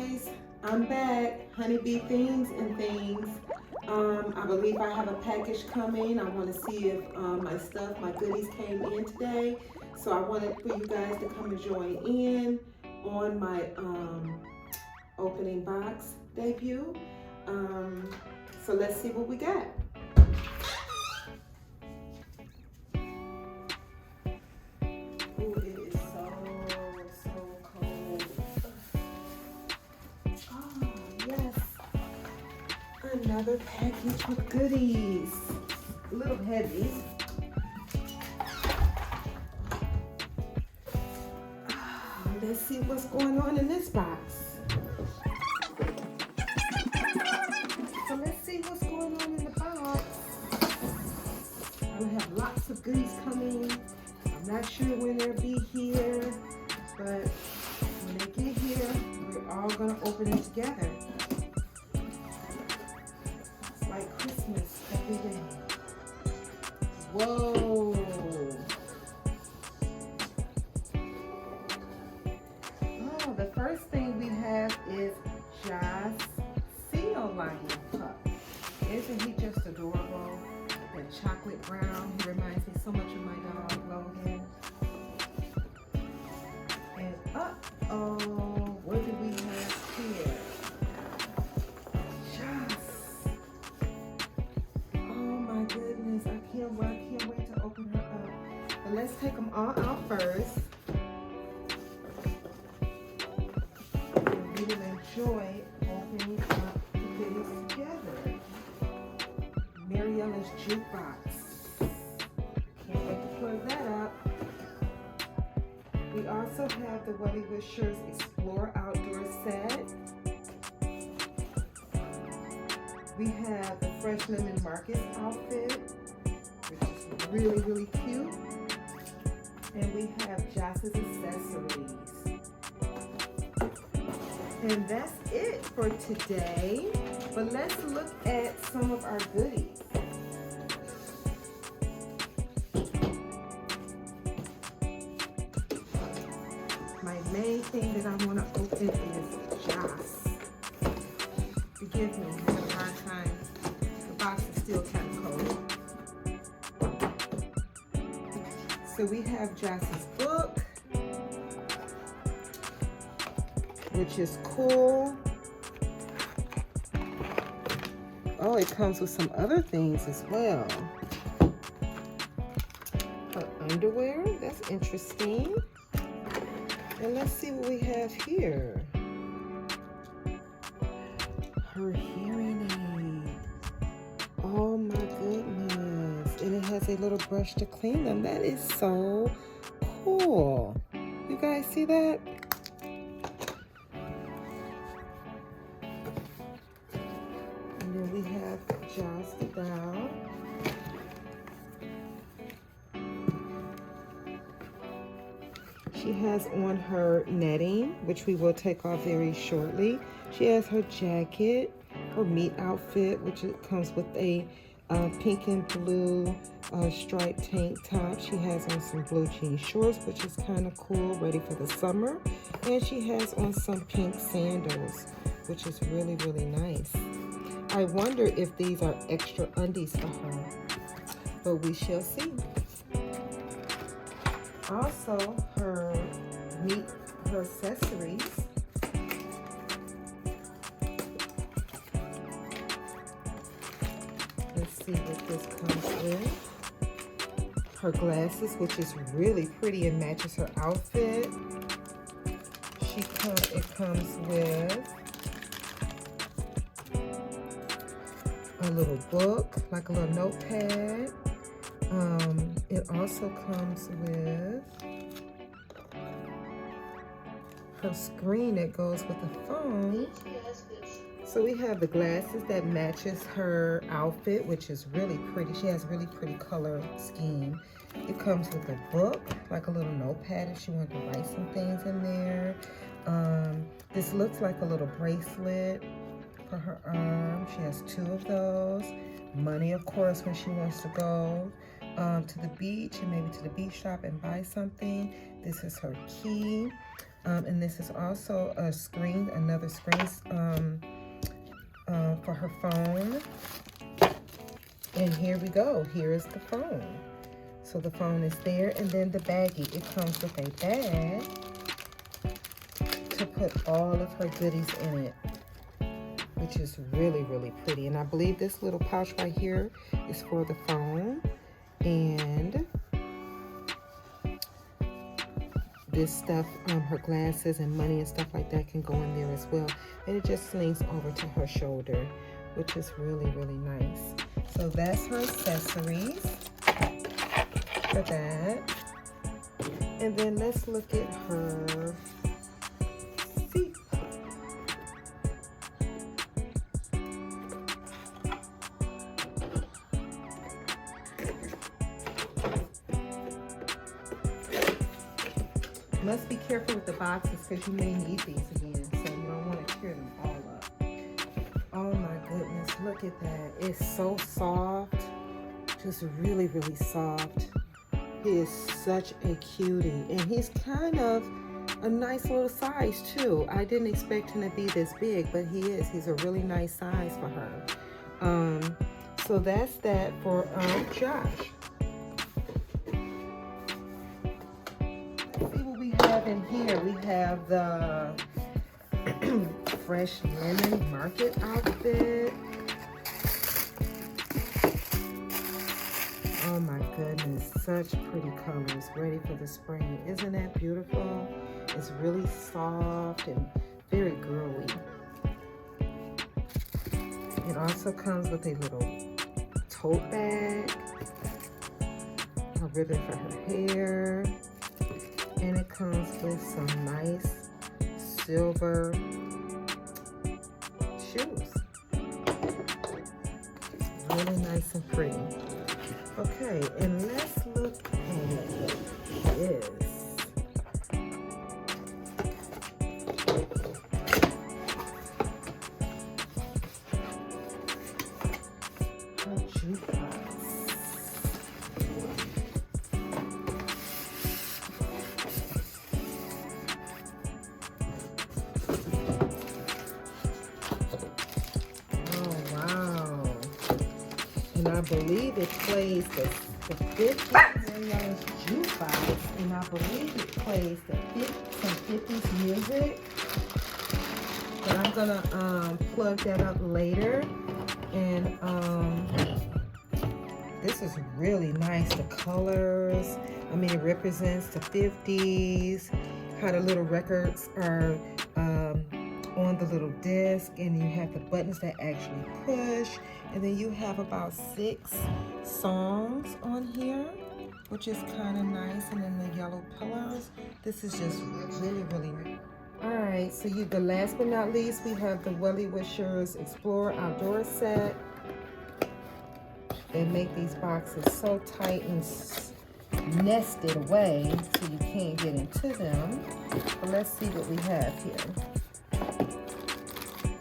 guys, I'm back. Honeybee Themes and Things. I believe I have a package coming. I want to see if my goodies came in today. So I wanted for you guys to come and join in on my opening box debut. So let's see what we got. Ooh, it is so cold. Oh, yes. Another package with goodies. A little heavy. Let's see what's going on in this box. So let's see what's going on in the box. I have lots of goodies coming. I'm not sure when they'll be here, but when they get here, we're all gonna open it together. It's like Christmas every day. Whoa! Oh, the first thing we have is Joss Seal Lion Pup. Isn't he just adorable? That chocolate brown. He reminds me so much of my dog, Logan. And uh-oh, what do we have here? Joss. Oh my goodness, I can't wait to open her up. But let's take them all out first. And we will enjoy opening up the goodies together. Mariella's Jukebox. Can't wait to plug that up. We also have the Welly Wishers Explore Outdoor set. We have the Fresh Lemon Marcus outfit, which is really cute. And we have Joss's accessories. And that's it for today. But let's look at some of our goodies. My main thing that I want to open is Joss. Forgive me, I have a hard time. The box is still kind of cold. So we have Joss's book, which is cool. Oh, it comes with some other things as well. Her underwear, that's interesting. And let's see what we have here. Her hearing aid. Oh my goodness. And it has a little brush to clean them. That is so cool. You guys see that? And then we have Joss the doll. She has on her netting, which we will take off very shortly. She has her jacket, her meat outfit, which it comes with a pink and blue striped tank top. She has on some blue jean shorts, which is kind of cool, ready for the summer. And she has on some pink sandals, which is really nice. I wonder if these are extra undies for her, but we shall see. Also, her accessories. Let's see what this comes with. Her glasses, which is really pretty and matches her outfit. It comes with a little book, like a little notepad. It also comes with her screen that goes with the phone. So we have the glasses that matches her outfit, which is really pretty. She has really pretty color scheme. It comes with a book, like a little notepad if she wanted to write some things in there. This looks like a little bracelet for her arm. She has 2 of those. Money, of course, when she wants to go to the beach and maybe to the beach shop and buy something. This is her key. And this is also a screen, another screen for her phone. And here we go. Here is the phone. So the phone is there, and then the baggie. It comes with a bag to put all of her goodies in it, which is really, really pretty. And I believe this little pouch right here is for the phone. And this stuff, her glasses and money and stuff like that can go in there as well. And it just slings over to her shoulder, which is really, really nice. So that's her accessories for that. And then let's look at her feet. Must be careful with the boxes because you may need these again, so you don't want to tear them all up. Oh my goodness, look at that. It's so soft, just really, really soft. He is such a cutie, and he's kind of a nice little size too. I didn't expect him to be this big, but he is. He's a really nice size for her. So that's that for Josh. See what we have in here. We have the Fresh Lemon Market outfit. Oh my goodness, such pretty colors, ready for the spring. Isn't that beautiful? It's really soft and very girly. It also comes with a little tote bag, a ribbon for her hair, and it comes with some nice silver shoes. Really nice and pretty. Okay, and let's look at this. Her jukebox. Oh, wow. And I believe it plays the 50s jukebox, and I believe it plays some 50s music. But I'm gonna plug that up later. And this is really nice. The colors, I mean, it represents the 50s, how the little records are on the little disc, and you have the buttons that actually push, and then you have about 6 songs on here, which is kind of nice. And then the yellow pillars. This is just really, really nice. All right, so the last but not least, we have the Wellie Wishers Explorer Outdoor Set. They make these boxes so tight and nested away so you can't get into them. But let's see what we have here.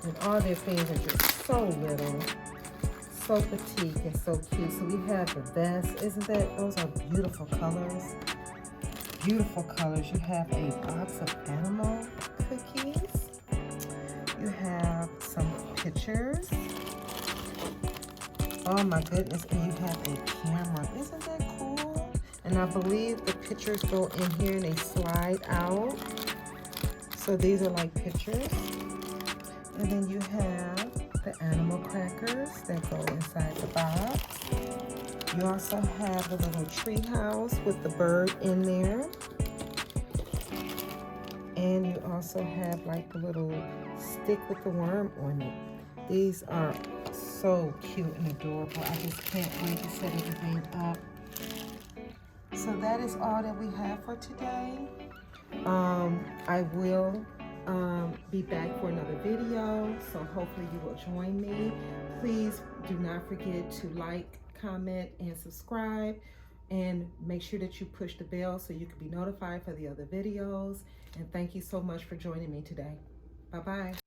And all their things are just so little, so petite and so cute. So we have the vest. Isn't that, those are beautiful colors. Beautiful colors. You have a box of animal cookies. You have some pictures. Oh my goodness, and you have a camera. Isn't that cool? And I believe the pictures go in here and they slide out. So these are like pictures. And then you have the animal crackers that go inside the box. You also have the little tree house with the bird in there. And you also have like the little stick with the worm on it. These are so cute and adorable. I just can't wait to set everything up. So that is all that we have for today. I will be back for another video, so hopefully you will join me. Please do not forget to like, comment, and subscribe, and make sure that you push the bell so you can be notified for the other videos. And thank you so much for joining me today. Bye-bye.